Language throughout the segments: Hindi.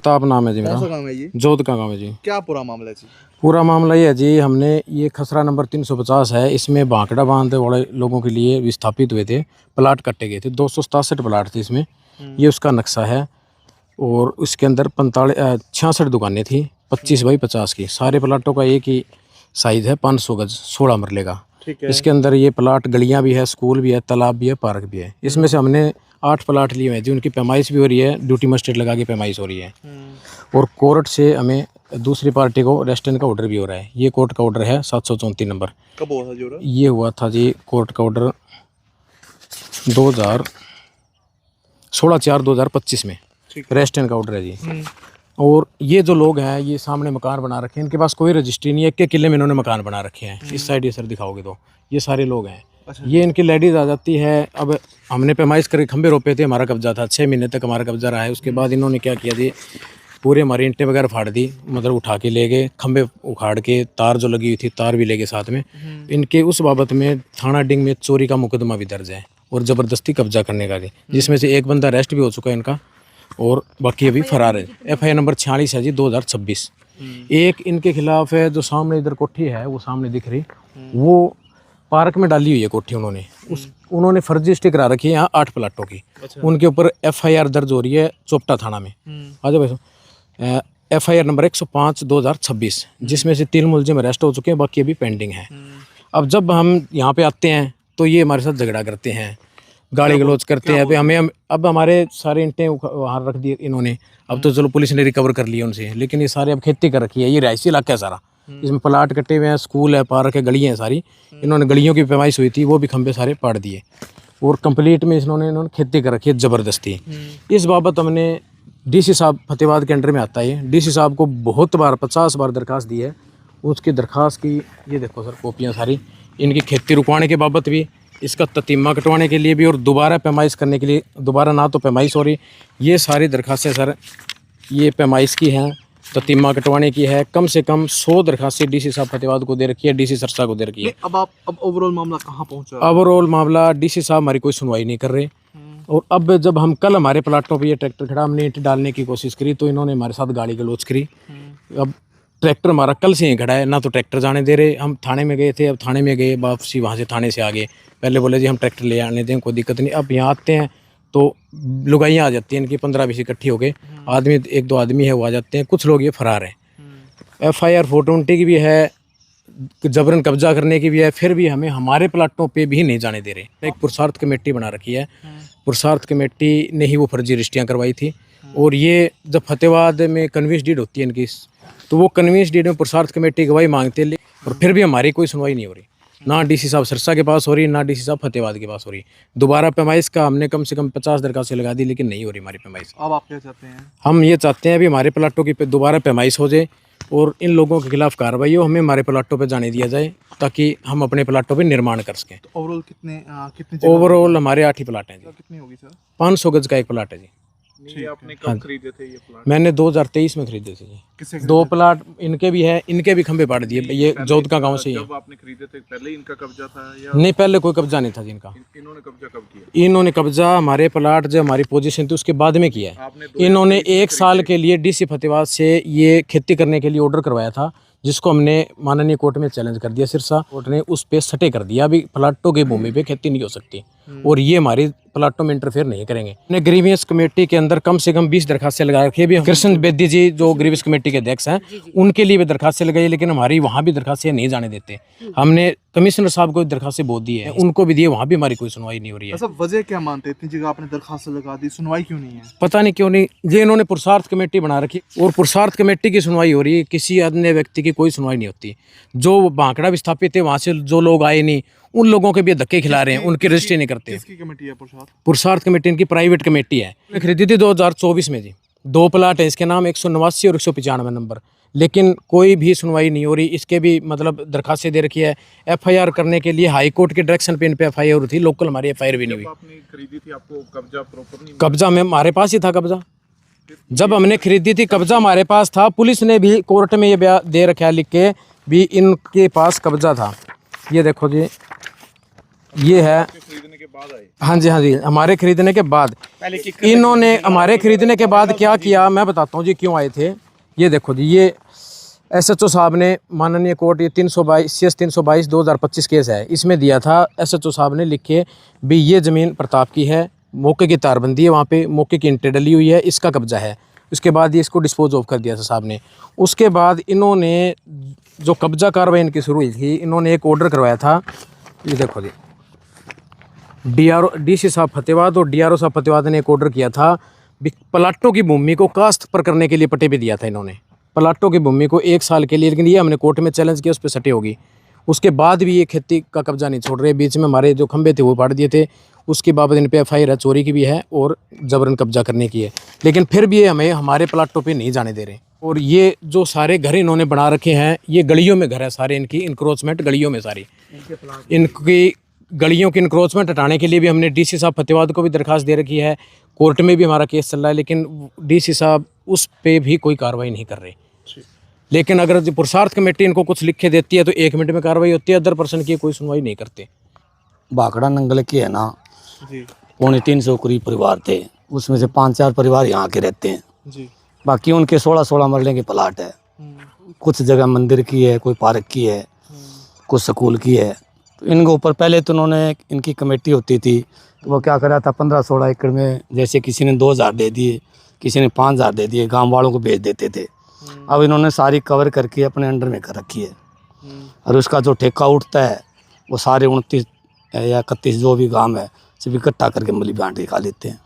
प्रताप नाम है जी मेरा। कौन सा गाँव है ये? जोध का गाँव है जी। क्या पूरा मामला है जी? पूरा मामला ये है जी, हमने ये खसरा नंबर 350 है, इसमें भांकड़ा बांध वाले लोगों के लिए विस्थापित हुए थे, प्लाट कट्टे गए थे, 267 प्लाट थे इसमें। ये उसका नक्शा है और उसके अंदर 66 दुकानें थी, 25 बाई 50 की। सारे प्लाटों का एक ही साइज है, 500 गज, 16 मरले का। ठीक है। इसके अंदर ये प्लाट गलियां भी है, स्कूल भी है, तालाब भी है, पार्क भी है। इसमें से हमने 8 प्लाट लिए हैं जी, उनकी पैमाइश भी हो रही है, ड्यूटी मजिस्ट्रेट लगा के पैमाइश हो रही है। और कोर्ट से हमें दूसरी पार्टी को रेस्टेंट का ऑर्डर भी हो रहा है। ये कोर्ट का ऑर्डर है 734 नंबर। कब हुआ था जो? ये हुआ था जी कोर्ट का ऑर्डर 16/4/2025 में रेस्टेंट का ऑर्डर है जी। और ये जो लोग हैं, ये सामने मकान बना रखे हैं, इनके पास कोई रजिस्ट्री नहीं है, एक किले में इन्होंने मकान बना रखे हैं। इस साइड ये सर दिखाओगे तो ये सारे लोग हैं। अच्छा। ये इनकी लेडीज आ जाती है। अब हमने पैमाइश करके खंबे रोपे थे, हमारा कब्जा था, 6 महीने तक हमारा कब्जा रहा है। उसके बाद इन्होंने क्या किया जी, पूरे हमारी ईंटें वगैरह फाड़ दी, मतलब उठा के ले गए, खंबे उखाड़ के, तार जो लगी हुई थी तार भी ले गए साथ में। इनके उस बाबत में थाना डिंग में चोरी का मुकदमा भी दर्ज है और ज़बरदस्ती कब्जा करने का भी, जिसमें से एक बंदा अरेस्ट भी हो चुका है इनका और बाकी अभी फरार है। FIR नंबर 46 है जी 2026। एक इनके खिलाफ है, जो सामने इधर कोठी है वो सामने दिख रही, वो पार्क में डाली हुई है कोठी उन्होंने। उन्होंने फर्जी स्टिक करा रखी है यहाँ 8 प्लाटों की। अच्छा। उनके ऊपर FIR दर्ज हो रही है चोपटा थाना में। आ जाओ भाई। FIR नंबर 105/2026, जिसमें से 3 मुलजिम अरेस्ट हो चुके हैं, बाकी अभी पेंडिंग है। अब जब हम यहाँ पे आते हैं तो ये हमारे साथ झगड़ा करते हैं, गाली गलौज करते हैं। अब हमारे सारे ईंटें वहाँ रख दिए इन्होंने। अब तो चलो पुलिस ने रिकवर कर लिया उनसे, लेकिन ये सारे अब खेती कर रखी है। ये रिहायशी इलाका है सारा, इसमें प्लाट कटे हुए हैं, स्कूल है, पार्क है, गलियाँ हैं सारी। इन्होंने गलियों की पैमाइश हुई थी, वो भी खंबे सारे पाड़ दिए और कंप्लीट में इन्होंने खेती कर रखी है ज़बरदस्ती। इस बाबत हमने DC साहब फतेहाबाद के अंडर में आता है, DC साहब को बहुत बार 50 बार दरखास्त दी है। उसकी दरखास्त की ये देखो सर कॉपियाँ सारी, इनकी खेती रुकवाने के बाबत भी, इसका ततीमा कटवाने के लिए भी, और दोबारा पैमाइश करने के लिए। दोबारा ना तो पैमाइश हो रही, ये सारी दरखास्तें सर ये पैमाइश की हैं, ततीमा कटवाने की है। कम से कम 100 दरखास्तें DC साहब फतेहाबाद को दे रखी है, DC सरसा को दे रखी है। अब ओवरऑल मामला कहाँ पहुँचा? ओवरऑल मामला DC साहब हमारी कोई सुनवाई नहीं कर रहे। और अब जब हम कल हमारे प्लाटों पे ये ट्रैक्टर खड़ा, हमने ईंट डालने की कोशिश करी तो इन्होंने हमारे साथ गाली गलौज करी। अब ट्रैक्टर हमारा कल से ही खड़ा है, ना तो ट्रैक्टर जाने दे रहे। हम थाने में गए थे, अब थाने में गए, वापसी वहाँ से थाने से आ गए। पहले बोले जी हम ट्रैक्टर ले आने दें, कोई दिक्कत नहीं। अब यहाँ आते हैं तो लुगाइयाँ आ जाती हैं इनकी, 15-20 इकट्ठी हो गए। आदमी 1-2 आदमी है वो आ जाते हैं, कुछ लोग ये फरार हैं। FIR 420 की भी है, जबरन कब्जा करने की भी है, फिर भी हमें हमारे प्लाटों पे भी नहीं जाने दे रहे। एक पुरुषार्थ कमेटी बना रखी है, पुरुषार्थ कमेटी ने ही वो फर्जी रजिस्ट्रियाँ करवाई थी। और ये जब फतेहाबाद में कन्विंस डीड होती है इनकी, तो वो कन्विंस डीड में पुरुषार्थ कमेटी गवाही मांगते हैं, और फिर भी हमारी कोई सुनवाई नहीं हो रही। ना DC साहब सिरसा के पास हो रही, ना DC साहब फतेहाबाद के पास हो रही। दोबारा पैमाइश का हमने कम से कम 50 दरखास्तें लगा दी, लेकिन नहीं हो रही हमारी पैमाइश। अब आप क्या चाहते हैं? हम ये चाहते हैं अभी हमारे प्लाटों की दोबारा पैमाइश हो जाए और इन लोगों के खिलाफ कार्रवाई हो, हमें हमारे प्लाटों पे जाने दिया जाए, ताकि हम अपने प्लाटों पे निर्माण कर सकें। तो ओवरऑल कितने ओवरऑल हमारे 8 ही प्लाट हैं जी। कितनी होगी सर? 500 गज का एक प्लाट है जी। ये आपने कब खरीदे थे ये प्लाट? मैंने 2023 में खरीदे थे जी। किससे? 2 प्लाट इनके भी है, इनके भी खंबे पाड़ दिए। ये जोध का गाँव से ही है। जब आपने खरीदे थे पहले इनका कब्जा था या नहीं, पहले कोई कब्जा नहीं था जी इनका। इन्होंने कब्जा कब किया? इन्होंने कब्जा हमारे प्लाट जो हमारी पोजीशन थी उसके बाद में किया है। आपने इन्होंने 1 साल के लिए DC फतेहाबाद से ये खेती करने के लिए ऑर्डर करवाया था, जिसको हमने माननीय कोर्ट में चैलेंज कर दिया। सिरसा कोर्ट ने उस पे सटे कर दिया, अभी प्लाटों की भूमि पे खेती नहीं हो सकती और ये हमारी प्लाटों में इंटरफेयर नहीं करेंगे। हमने ग्रीवियंस कमेटी के अंदर कम से कम 20 दरखास्तें लगा रखी है। भी कृष्ण बेदी जी जो ग्रीवियंस कमेटी के अध्यक्ष हैं, उनके लिए भी दरखास्तें लगाई, लेकिन हमारी वहाँ भी दरखास्तें नहीं जाने देते। हमने कमिश्नर साहब को दरखास्तें बहुत दी है, उनको भी दिए, वहाँ भी हमारी कोई सुनवाई नहीं हो रही है। अच्छा, वजह क्या मानते हैं इतनी जगह आपने दरखास्त लगा दी, सुनवाई क्यों नहीं है? पता नहीं क्यों नहीं। ये इन्होंने पुरुषार्थ कमेटी बना रखी और पुरुषार्थ कमेटी की सुनवाई हो रही है, किसी अन्य व्यक्ति की कोई सुनवाई नहीं होती। जो भांकड़ा विस्थापित है वहाँ से जो लोग आए नहीं, उन लोगों के भी धक्के खिला रहे हैं, उनकी रजिस्ट्री नहीं करते। किसकी कमेटी है पुरुषार्थ? पुरुषार्थ कमेटी इनकी प्राइवेट कमेटी है। खरीदी थी 2024 में जी। 2 प्लाट है इसके नाम, 189 और 195 नंबर, लेकिन कोई भी सुनवाई नहीं हो रही। इसके भी मतलब दरखास्तें दे रखी है। FIR करने के लिए हाई कोर्ट के डायरेक्शन पे इन पे FIR थी, लोकल हमारी FIR भी नहीं हुई। आपने खरीदी थी आपको कब्जा प्रॉपर नहीं? कब्जा में हमारे पास ही था कब्जा। जब हमने खरीदी थी कब्जा हमारे पास था। पुलिस ने भी कोर्ट में ये बयान दे रखा है लिख के भी इनके पास कब्जा था। ये देखो जी, ये है। खरीदने के बाद बाद आए। हाँ जी, हाँ जी, हमारे खरीदने के बाद इन्होंने हमारे खरीदने के बाद क्या किया मैं बताता हूँ जी क्यों आए थे। ये देखो जी, ये SHO साहब ने माननीय कोर्ट, ये 322 CS 322 2025 केस है, इसमें दिया था। SHO साहब ने लिख के भी ये ज़मीन प्रताप की है, मौके की तारबंदी है, वहाँ पे मौके की इंटें डली हुई है, इसका कब्जा है। उसके बाद ये इसको डिस्पोज ऑफ कर दिया था साहब ने। उसके बाद इन्होंने जो कब्जा कार्रवाई इनकी शुरू हुई थी, इन्होंने एक ऑर्डर करवाया था। ये देखो जी, DC साहब फतेहाबाद और DRO साहब फतेहाबाद ने एक ऑर्डर किया था भी प्लाटों की भूमि को कास्ट पर करने के लिए पट्टे पे दिया था इन्होंने, प्लाटों की भूमि को 1 साल के लिए। लेकिन ये हमने कोर्ट में चैलेंज किया, उस पर सटे होगी। उसके बाद भी ये खेती का कब्जा नहीं छोड़ रहे। बीच में हमारे जो खंभे थे वो फाड़ दिए थे। उसके बाबत इन पे FIR है, चोरी की भी है और जबरन कब्जा करने की है। लेकिन फिर भी ये हमें हमारे प्लाटों पे नहीं जाने दे रहे। और ये जो सारे घर इन्होंने बना रखे हैं, ये गलियों में घर है सारे, इनकी इंक्रोचमेंट गलियों में सारी। इनकी गलियों की इंक्रोचमेंट हटाने के लिए भी हमने DC साहब फतेहाबाद को भी दरखास्त दे रखी है। कोर्ट में भी हमारा केस चल रहा है, लेकिन DC साहब उस पे भी कोई कार्रवाई नहीं कर रहे। लेकिन अगर जो पुरुषार्थ कमेटी इनको कुछ लिख के देती है तो 1 मिनट में कार्रवाई होती है, अदर पर्सन की कोई सुनवाई नहीं करते। भाखड़ा नंगल की है ना जी 350 करीब परिवार थे, उसमें से 5-4 परिवार यहाँ के रहते हैं। जी। बाकी उनके 16 मरले के प्लाट है। कुछ जगह मंदिर की है, कोई पार्क की है, कुछ स्कूल की है। तो इनके ऊपर पहले तो उन्होंने, इनकी कमेटी होती थी तो वो क्या करा था, 15-16 एकड़ में जैसे किसी ने 2000 दे दिए, किसी ने 5000 दे दिए, गांव वालों को बेच देते थे। अब इन्होंने सारी कवर करके अपने अंडर में कर रखी है। और उसका जो ठेका उठता है वो सारे 29 या 31 जो भी गांव है सब इकट्ठा करके मिली बांट के खा लेते हैं।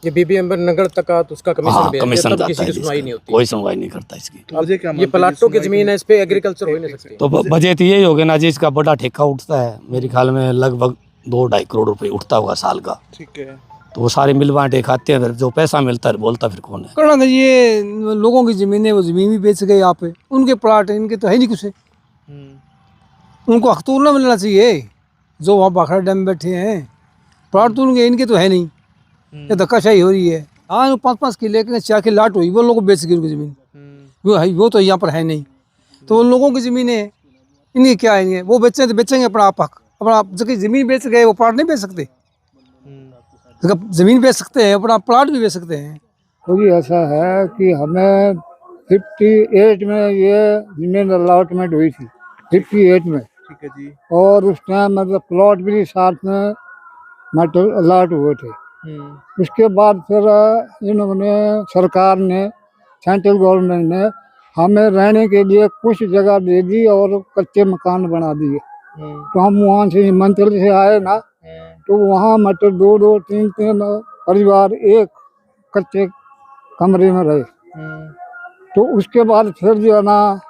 ये BBM नगर तक का तो उसका हाँ, कमीशन कमीशन तब जाता किसी है की जिसका। सुनवाई नहीं होती। कोई सुनवाई नहीं करता इसकी। तो वजह क्या ये मानते हैं प्लाटों की कि जमीन है, इस पे एग्रीकल्चर हो ही नहीं सकती। तो बजट यही हो गया ना जी, इसका बड़ा ठेका उठता है मेरे ख्याल में लगभग 2-2.5 करोड़ रुपए उठता होगा साल का। ठीक है। तो वो सारे मिल बांटे खाते हैं, फिर जो पैसा मिलता है बोलता फिर कौन है। करना था ये लोगों की ज़मीन है, वो ज़मीन भी बेच गए यहाँ पे। उनके प्लाट है, इनके तो है नहीं कुछ। उनको हक तो ना मिलना चाहिए जो वहाँ भाखड़ा डैम में बैठे हैं। प्लाट तो उनके, इनके तो है नहीं। ये धक्काशाही हो रही है। हाँ 5-5 किले के 4 किले लाट हुई, वो लोगों को बेच गई उनकी ज़मीन। वो है, वो तो यहाँ पर है नहीं। तो उन लोगों की ज़मीन है, इनकी क्या है? वो बेचें तो बेचेंगे अपना आप हक, अपना जबकि ज़मीन बेच गए वो प्लाट नहीं बेच सकते। ज़मीन बेच सकते हैं, अपना प्लाट भी बेच सकते हैं। तो ये ऐसा है कि हमें 58 में ये जमीन अलॉटमेंट हुई थी, 58 में। ठीक है जी। और उस टाइम मतलब प्लॉट भी साथ में मतलब अलॉट हुए थे। उसके बाद फिर इन्होंने, सरकार ने, सेंट्रल गवर्नमेंट ने हमें रहने के लिए कुछ जगह दे दी और कच्चे मकान बना दिए। तो हम वहाँ से मंत्री से आए ना, तो वहाँ मतलब 2-2, 3-3 परिवार एक कच्चे कमरे में रहे। तो उसके बाद फिर जो है ना,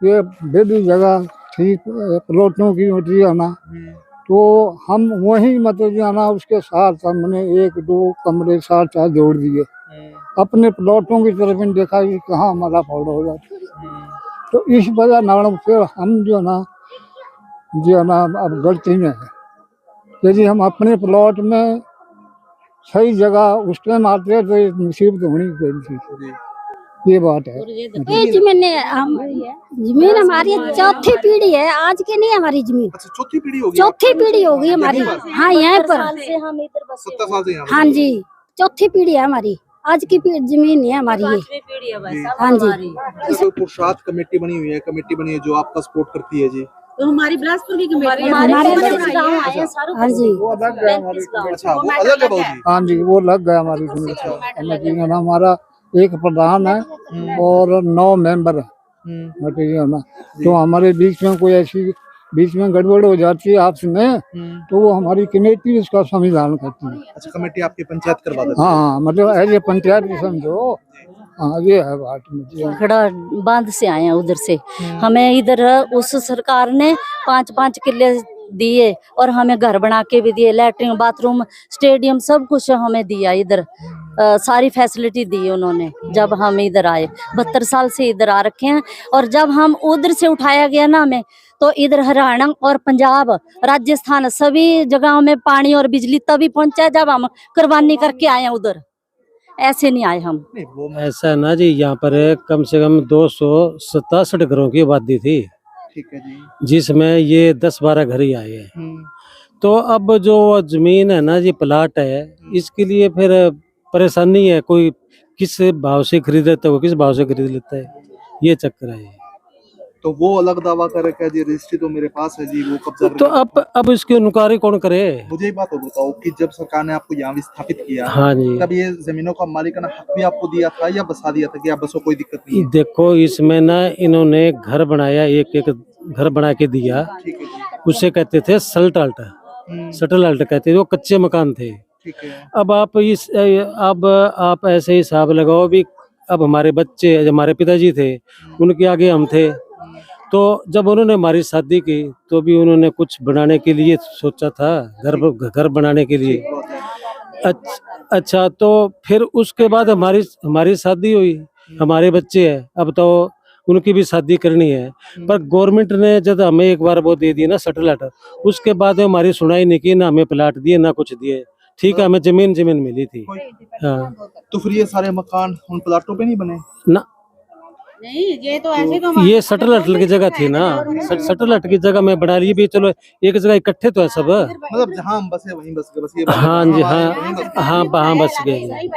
ये बेबी जगह थी प्लॉटों की होती है ना, तो हम वहीं मतलब जो है ना उसके साथ हमने 1-2 कमरे साथ जोड़ दिए। अपने प्लॉटों की तरफ इन देखा कि कहाँ हमारा फायदा हो जाता। तो इस वजह ना फिर हम जो है ना अब गलती में है। यदि हम अपने प्लॉट में सही जगह उस टाइम आते तो ये मुसीबत होनी गई थी। ये बात है। ये जमीन हमारी चौथी पीढ़ी है, आज की नहीं हमारी जमीन। अच्छा, चौथी पीढ़ी हो गई। चौथी पीढ़ी हो गई हमारी। हाँ यहाँ पर 70 साल से यहाँ हाँ जी, चौथी पीढ़ी है हमारी। आज की जमीन है हमारी ये। हाँ जी। कोई पुरुषार्थ कमेटी बनी हुई है, जो आपका सपोर्ट करती है जी? तो हमारी बिलासपुर की कमेटी हमारे है। हाँ जी, वो अलग है हमारी। अच्छा, वो अलग है भाजी। हाँ जी, वो लग गया हमारी कमेटी में। हमारा एक प्रधान है और 9 मेंबर है है ना। तो हमारे बीच में कोई ऐसी बीच में गड़बड़ हो जाती है आपस में, तो वो हमारी कमेटी उसका संविधान करती है। अच्छा, कमेटी आपकी पंचायत करवा देती है? हाँ मतलब ऐसे पंचायत की समझो। हाँ ये है बात। भाखड़ा बांध से आए हैं उधर से। हमें इधर उस सरकार ने 5-5 किले दिए और हमें घर बना के भी दिए, लैट्रिन बाथरूम स्टेडियम सब कुछ हमें दिया। इधर सारी फैसिलिटी दी उन्होंने जब हम इधर आए। 72 साल से इधर आ रखे हैं। और जब हम उधर से उठाया गया ना हमें, तो इधर हरियाणा और पंजाब, राजस्थान सभी जगहों में पानी और बिजली तभी पहुंचा जब हम कुर्बानी करके आए हैं उधर। ऐसे नहीं आए हम। ऐसा ना जी, यहाँ पर कम से कम 267 घरों की आबादी थी, ठीक है जी। जिसमें ये 10-12 घर ही आए हैं। तो अब जो जमीन है ना, ये प्लाट है, इसके लिए फिर परेशानी है। कोई किस भाव से खरीद लेता है, वो किस भाव से खरीद लेता है, ये चक्कर है। तो वो अलग दावा करे क्या जी रजिस्ट्री तो मेरे पास है जी, वो कब्जा तो अब इसकी इंक्वायरी कौन करे? मुझे एक बात और बताओ कि जब सरकार ने आपको यहाँ विस्थापित किया, हाँ जी, तब ये जमीनों का मालिकाना हक भी आपको दिया था या बसा दिया था कि आप बसो कोई दिक्कत नहीं है? देखो इसमें ना इन्होंने घर बनाया, एक एक घर बना के दिया, ठीक है जी। उसे कहते थे सल्ट सटल अल्ट कहते थे, वो कच्चे मकान थे। ठीक है। अब आप ऐसे हिसाब लगाओ भी, अब हमारे बच्चे, हमारे पिताजी थे, उनके आगे हम थे, तो जब उन्होंने हमारी शादी की तो भी उन्होंने कुछ बनाने के लिए सोचा था, घर बनाने के लिए। अच्छा, तो फिर उसके बाद हमारी शादी हुई, हमारे बच्चे हैं, अब तो उनकी भी शादी करनी है। पर गवर्नमेंट ने जब हमें एक बार वो दे दी ना सैटेलाइट, उसके बाद हमारी सुनाई नहीं की, ना हमें प्लाट दिए ना कुछ दिए। ठीक है, हमें जमीन मिली थी। हाँ, तो फिर ये सारे मकान उन प्लाटों पे नहीं बने? ना नहीं, ये तो ऐसे तो ये सैटेलाइट की जगह थी ना, सैटेलाइट की जगह में बना ली भी, चलो एक जगह इकट्ठे तो है सब। मतलब जहाँ हम बसे वहीं बस गए, बस ये हाँ जी, हाँ वहीं बस गए। हाँ, बस गए।